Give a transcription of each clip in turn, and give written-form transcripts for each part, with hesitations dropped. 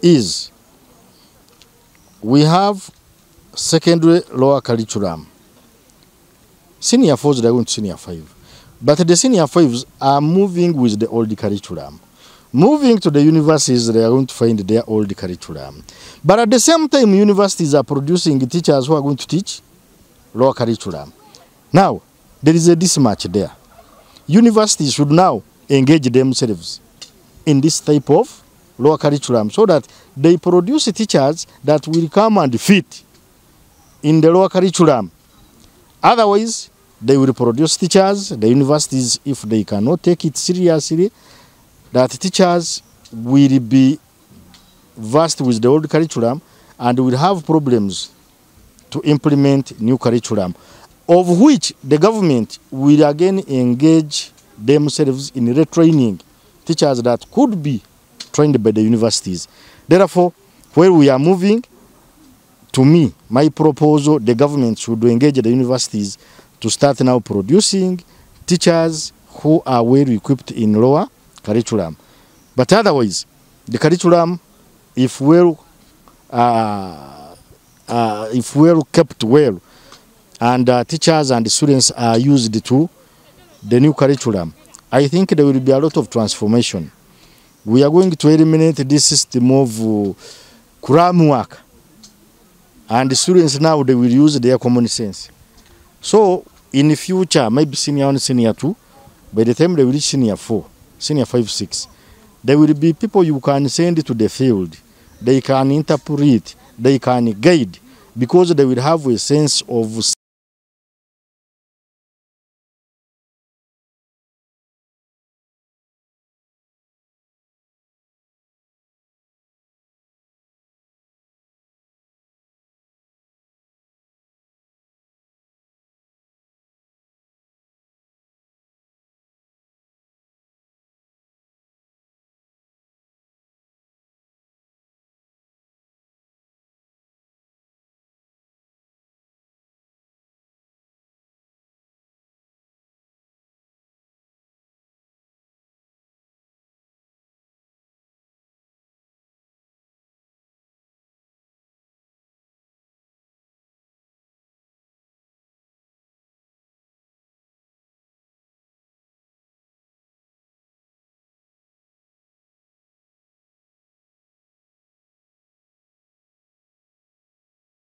is we have secondary lower curriculum. Senior 4s, they are going to senior 5. But the senior 5s are moving with the old curriculum. Moving to the universities, they are going to find their old curriculum. But at the same time, universities are producing teachers who are going to teach lower curriculum. Now, there is a mismatch there. Universities should now engage themselves in this type of lower curriculum so that they produce teachers that will come and fit in the lower curriculum. Otherwise, they will produce teachers, the universities, if they cannot take it seriously, that teachers will be versed with the old curriculum and will have problems to implement new curriculum, of which the government will again engage themselves in retraining teachers that could be trained by the universities. Therefore, where we are moving, to me, my proposal, the government should engage the universities to start now producing teachers who are well equipped in lower curriculum. But otherwise, the curriculum, if well kept well, and teachers and students are used to the new curriculum, I think there will be a lot of transformation. We are going to eliminate this system of cram work, and the students now, they will use their common sense. So in the future, maybe senior 1, senior 2, by the time they will reach senior 4, senior 5, 6, there will be people you can send to the field. They can interpret, they can guide, because they will have a sense of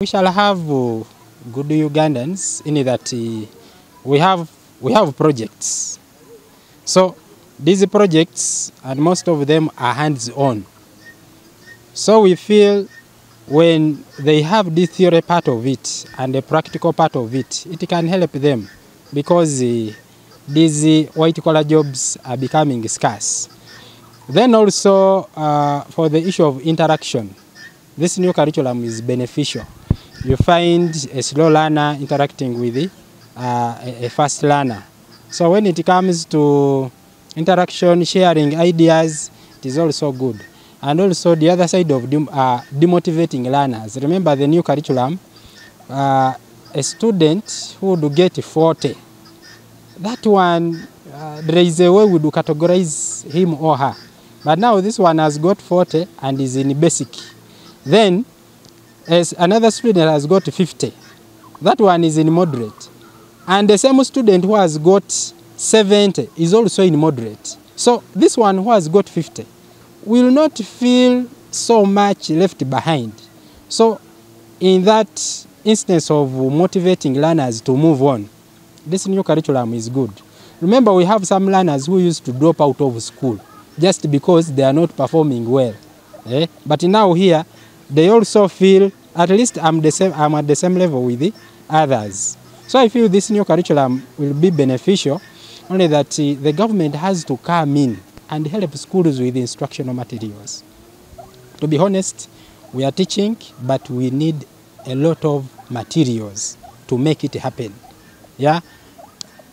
we shall have good Ugandans in that we have projects. So these projects, and most of them are hands-on. So we feel when they have the theory part of it and the practical part of it, it can help them, because these white-collar jobs are becoming scarce. Then also for the issue of interaction, this new curriculum is beneficial. You find a slow learner interacting with a fast learner. So when it comes to interaction, sharing ideas, it is also good. And also the other side of demotivating learners. Remember the new curriculum, a student who would get 40, that one, there is a way we do categorize him or her. But now this one has got 40 and is in basic. Then as another student has got 50, that one is in moderate. And the same student who has got 70 is also in moderate. So this one who has got 50 will not feel so much left behind. So in that instance of motivating learners to move on, this new curriculum is good. Remember, we have some learners who used to drop out of school just because they are not performing well. But now here, they also feel, at least I'm at the same level with the others. So I feel this new curriculum will be beneficial, only that the government has to come in and help schools with instructional materials. To be honest, we are teaching, but we need a lot of materials to make it happen. Yeah?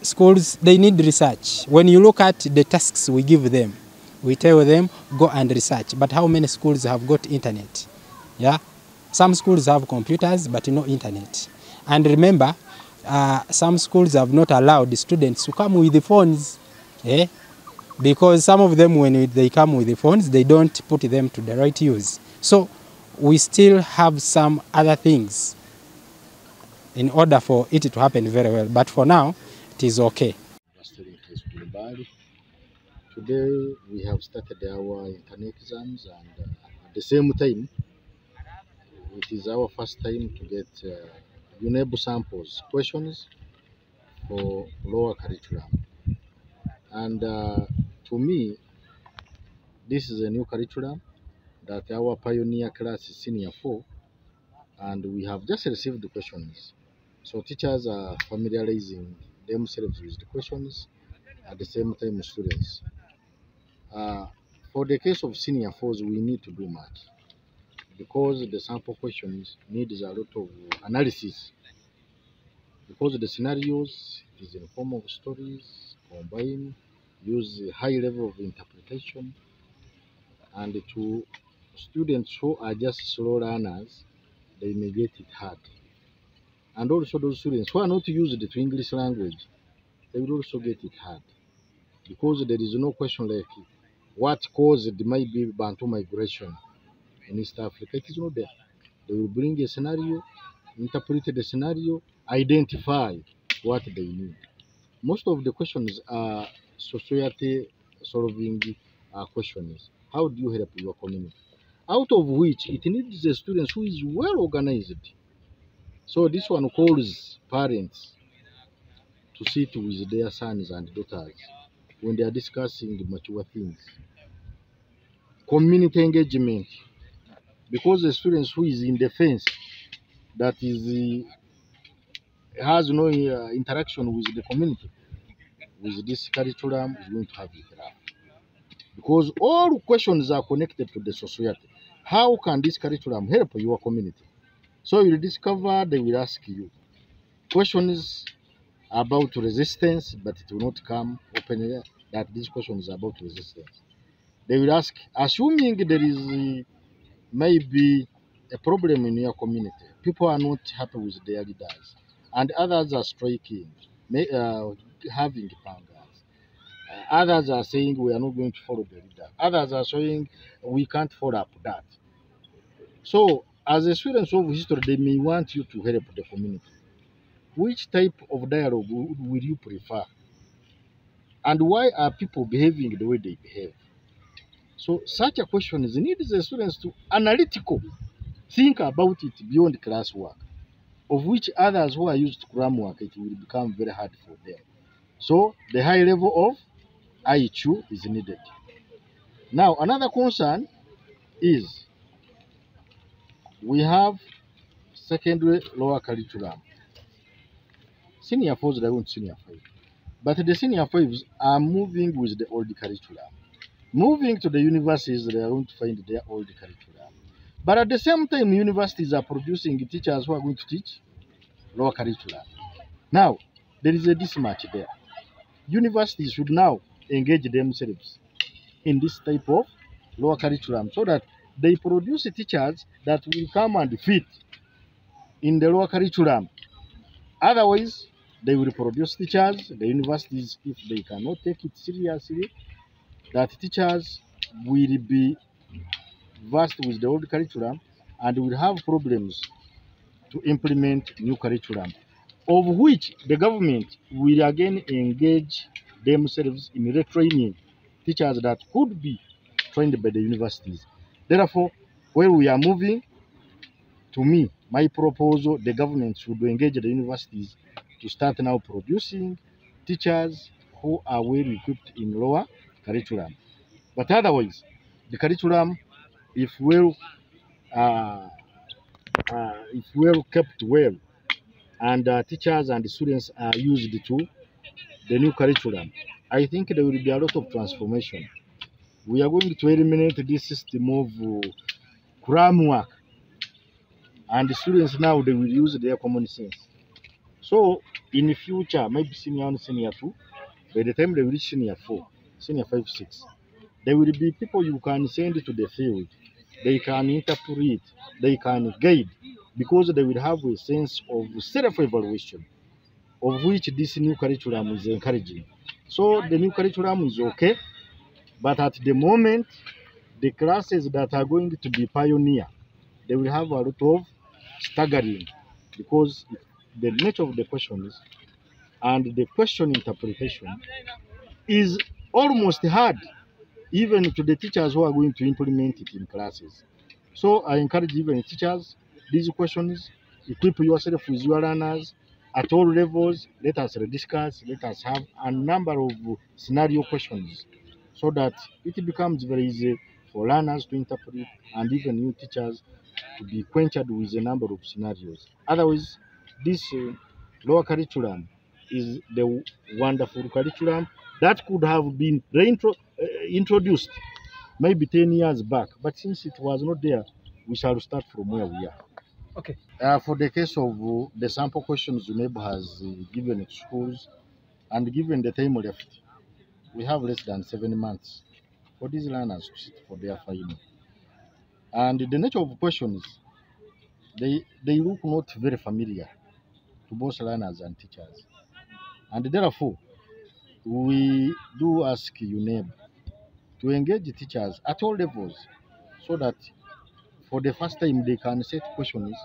Schools, they need research. When you look at the tasks we give them, we tell them, go and research. But how many schools have got internet? Yeah? Some schools have computers, but no internet. And remember, some schools have not allowed the students to come with the phones. because some of them, when they come with the phones, they don't put them to the right use. So we still have some other things in order for it to happen very well. But for now, it is okay. Today we have started our internet exams, and at the same time, it is our first time to get UNEB samples questions for lower curriculum. And to me, this is a new curriculum that our pioneer class is senior 4, and we have just received the questions. So teachers are familiarizing themselves with the questions at the same time students. For the case of senior 4s, we need to do much because the sample questions needs a lot of analysis, because the scenarios is in form of stories, combine, use a high level of interpretation, and to students who are just slow learners, they may get it hard. And also those students who are not used to English language, they will also get it hard, because there is no question like what caused maybe Bantu migration in East Africa. It is not there. They will bring a scenario, interpret the scenario, identify what they need. Most of the questions are society solving questions. How do you help your community? Out of which it needs a student who is well organized. So this one calls parents to sit with their sons and daughters when they are discussing mature things. Community engagement, because the students who is in the fence, that is has no interaction with the community, with this curriculum is going to have it rough. Because all questions are connected to the society. How can this curriculum help your community? So you'll discover they will ask you questions about resistance, but it will not come openly that this question is about resistance. They will ask, assuming there is maybe a problem in your community, people are not happy with their leaders, and others are striking, having pangas. Others are saying we are not going to follow the leader. Others are saying we can't follow up that. So, as a student of history, they may want you to help the community. Which type of dialogue will you prefer? And why are people behaving the way they behave? So, such a question is needs the students to analytical think about it beyond classwork, of which others who are used to cram work, it will become very hard for them. So, the high level of IQ is needed. Now, another concern is we have secondary lower curriculum. Senior 4s, they want senior 5. But the senior 5s are moving with the old curriculum. Moving to the universities, they are going to find their old curriculum. But at the same time, universities are producing teachers who are going to teach lower curriculum. Now, there is a mismatch there. Universities should now engage themselves in this type of lower curriculum so that they produce teachers that will come and fit in the lower curriculum. Otherwise, they will produce teachers, the universities, if they cannot take it seriously, that teachers will be versed with the old curriculum and will have problems to implement new curriculum, of which the government will again engage themselves in retraining teachers that could be trained by the universities. Therefore, where we are moving, to me, my proposal, the government should engage the universities to start now producing teachers who are well equipped in lower curriculum. But otherwise, the curriculum, if well, uh, if well kept well, and teachers and students are used to the new curriculum, I think there will be a lot of transformation. We are going to eliminate this system of cram work, and the students now they will use their common sense. So in the future, maybe senior 1, senior 2, by the time they reach senior 4, senior 5, 6, there will be people you can send to the field. They can interpret, they can guide, because they will have a sense of self-evaluation, of which this new curriculum is encouraging. So the new curriculum is okay, But at the moment, the classes that are going to be pioneer, they will have a lot of staggering because the nature of the questions and the question interpretation is almost hard even to the teachers who are going to implement it in classes. So I encourage even teachers, these questions, equip yourself with your learners at all levels. Let us discuss, let us have a number of scenario questions so that it becomes very easy for learners to interpret and even new teachers to be acquainted with a number of scenarios. Otherwise, this lower curriculum is the wonderful curriculum that could have been introduced maybe 10 years back, but since it was not there, we shall start from where we are. Okay. For the case of the sample questions UNEB has given to schools, and given the time left, we have less than 7 months for these learners to sit for their final. And the nature of questions, they look not very familiar to both learners and teachers. And therefore, we do ask UNEB to engage the teachers at all levels so that for the first time they can set questions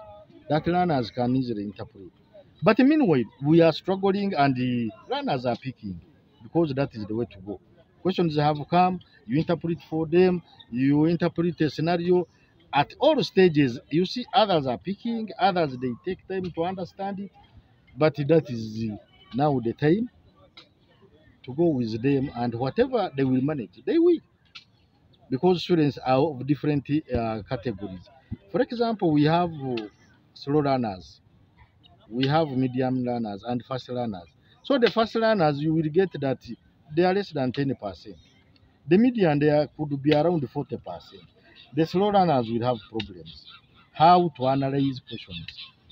that learners can easily interpret. But meanwhile, we are struggling and the learners are picking because that is the way to go. Questions have come, you interpret for them, you interpret a scenario at all stages. You see, others are picking, others they take time to understand it, but that is now the time to go with them, and whatever they will manage, they will, because students are of different categories. For example, we have slow learners, we have medium learners, and fast learners. So the fast learners, you will get that they are less than 10%. The median there could be around 40%. The slow learners will have problems. How to analyze questions?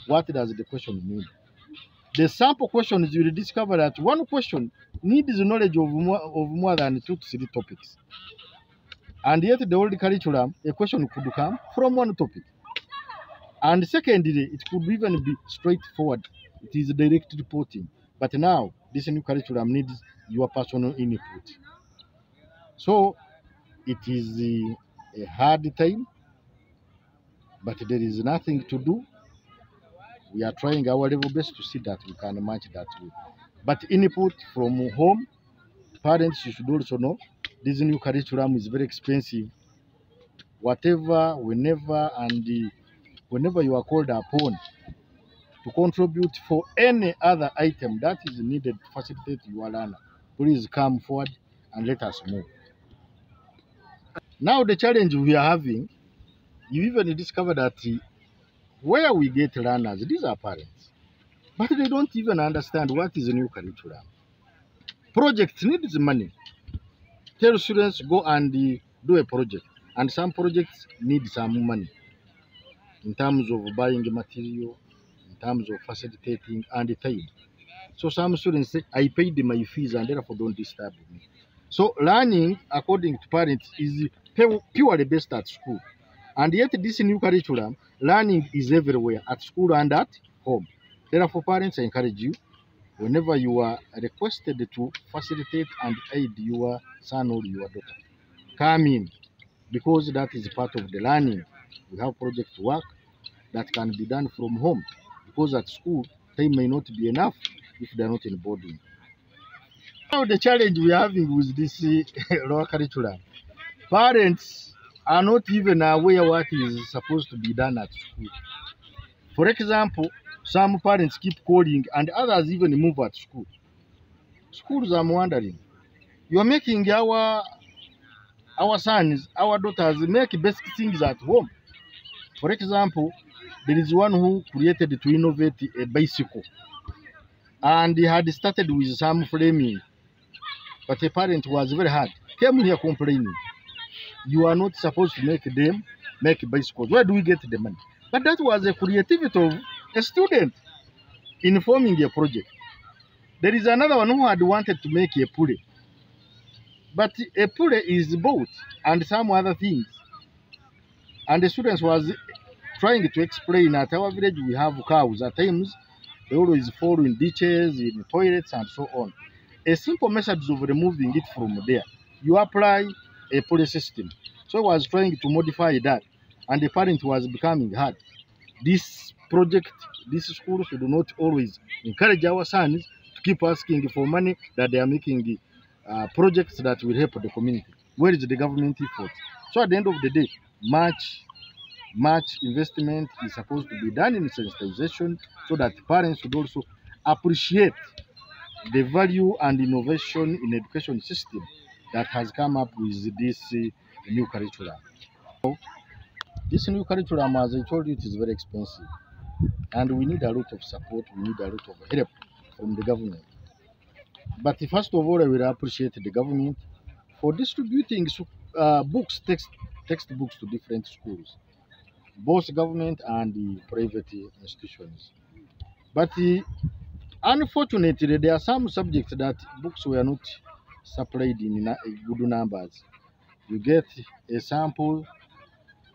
What does the question mean? The sample questions, you will discover that one question needs knowledge of more than 2 to 3 topics. And yet the old curriculum, a question could come from one topic. And secondly, it could even be straightforward. It is direct reporting. But now, this new curriculum needs your personal input. So it is a hard time, but there is nothing to do. We are trying our level best to see that we can match that way. But input from home, parents should also know this new curriculum is very expensive. Whatever, whenever, and whenever you are called upon to contribute for any other item that is needed to facilitate your learner, please come forward and let us move. Now the challenge we are having, you even discover that where we get learners, these are parents, but they don't even understand what is a new curriculum. Project needs money. Tell students go and do a project, and some projects need some money in terms of buying material, in terms of facilitating and time. So some students say, I paid my fees and therefore don't disturb me. So learning, according to parents, is purely based at school. And yet this new curriculum, learning is everywhere, at school and at home. Therefore, parents, I encourage you, whenever you are requested to facilitate and aid your son or your daughter, come in, because that is part of the learning. We have project work that can be done from home, because at school, time may not be enough if they are not in boarding. Now the challenge we are having with this lower curriculum, parents are not even aware what is supposed to be done at school. For example, some parents keep calling and others even move at school. Schools, I'm wondering, you are making our sons, our daughters make basic things at home. For example, there is one who created to innovate a bicycle, and he had started with some framing, but a parent was very hard, came here complaining, you are not supposed to make bicycles. Where do we get the money? But that was a creativity of a student in forming a project. There is another one who had wanted to make a pulley, but a pulley is boat and some other things. And the students was trying to explain, at our village we have cows. At times they always fall in ditches, in toilets, and so on. A simple method of removing it from there. You apply a pulley system. So I was trying to modify that, and the parent was becoming hard. This project, this school should not always encourage our sons to keep asking for money that they are making projects that will help the community. Where is the government effort? So at the end of the day, much investment is supposed to be done in sensitization so that parents should also appreciate the value and innovation in education system that has come up with this new curriculum. This new curriculum, as I told you, it is very expensive, and we need a lot of support, we need a lot of help from the government. But first of all, I will appreciate the government for distributing textbooks to different schools, both government and the private institutions. But unfortunately, there are some subjects that books were not supplied in good numbers. You get a sample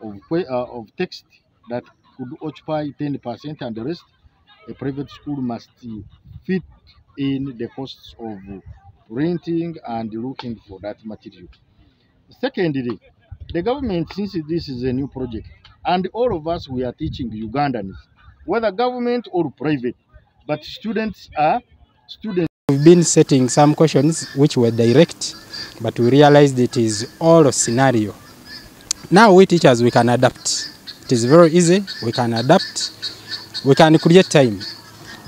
of text that could occupy 10%, and the rest a private school must fit in the costs of renting and looking for that material. Secondly, the government, since this is a new project, and all of us we are teaching Ugandans, whether government or private, but students are students. We've been setting some questions which were direct, but we realized it is all a scenario. Now we teachers, we can adapt. It is very easy, we can adapt, we can create time.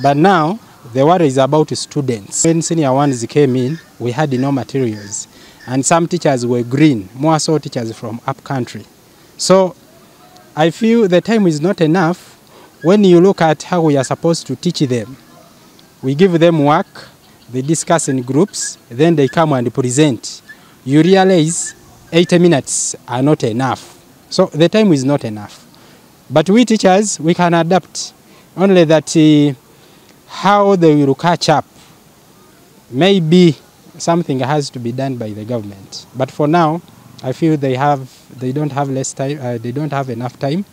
But now the worry is about students. When senior ones came in, we had no materials. And some teachers were green, more so teachers from up country. So I feel the time is not enough when you look at how we are supposed to teach them. We give them work, they discuss in groups, then they come and present. You realize 80 minutes are not enough. So the time is not enough. But we teachers, we can adapt. Only that how they will catch up, maybe something has to be done by the government. But for now, I feel they don't have less time, they don't have enough time,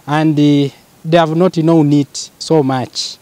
and they have not known it so much.